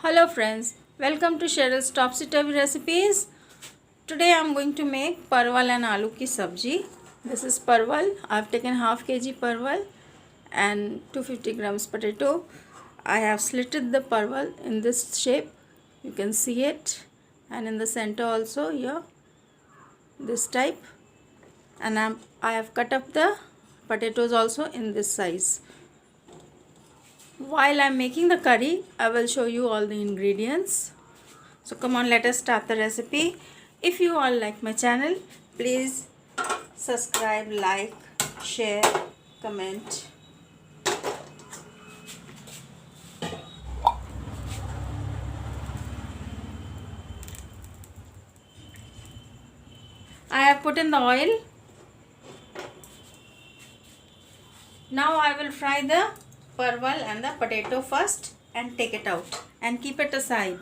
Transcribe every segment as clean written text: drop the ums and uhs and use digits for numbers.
Hello friends, welcome to Cheryl's Topsy-Turvy Recipes. Today I am going to make Parval and Aalu ki sabji. This is Parval. I have taken half kg Parval and 250 grams potato. I have slitted the Parval in this shape. You can see it, and in the center also here, this type. And I have cut up the potatoes also in this size. While I am making the curry, I will show you all the ingredients. So come on, let us start the recipe. If you all like my channel, please subscribe, like, share, comment. I have put in the oil. Now I will fry the parval and the potato first and take it out and keep it aside.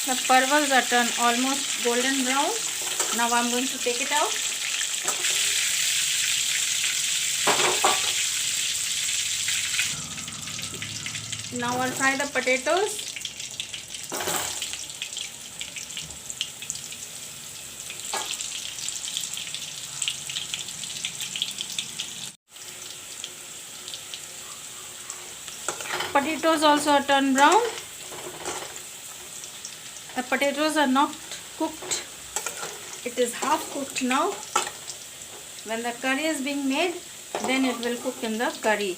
The parvals are turned almost golden brown. Now I am going to take it out. Now I'll fry the potatoes. Potatoes also are turned brown. The potatoes are not cooked. It is half cooked now. When the curry is being made, then it will cook in the curry.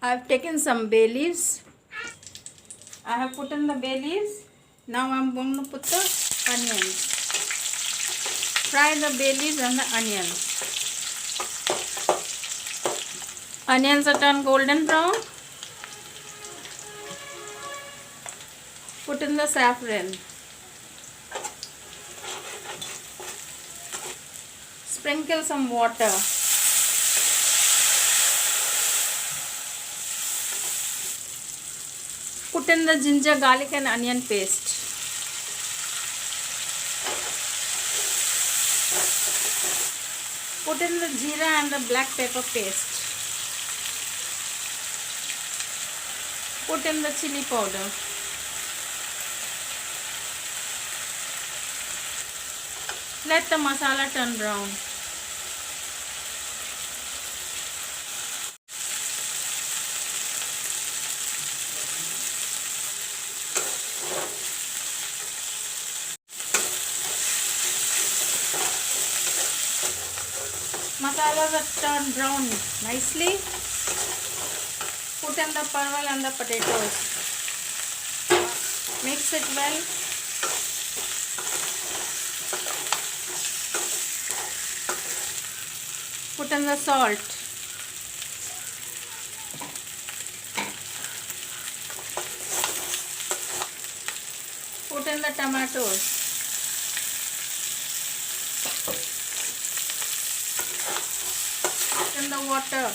I have taken some bay leaves. I have put in the bay leaves. Now I am going to put the onions. Fry the bay leaves and the onions. Onions are turned golden brown. Put in the saffron. Sprinkle some water. Put in the ginger, garlic and onion paste. Put in the jeera and the black pepper paste. Put in the chili powder. Let the masala turn brown. Masalas are turned brown nicely. Put in the parval and the potatoes. Mix it well. Put in the salt. Put in the tomatoes. Put in the water.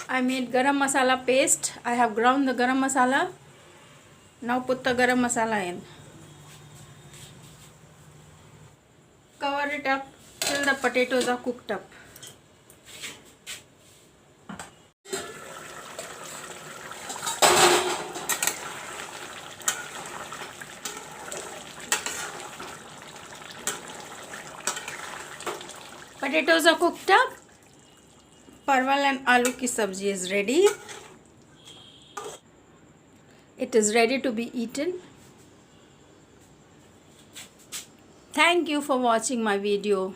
I made garam masala paste. I have ground the garam masala. Now put the garam masala in. Cover it up till the potatoes are cooked up. Potatoes are cooked up. Parval and aloo ki sabji is ready. It is ready to be eaten. Thank you for watching my video.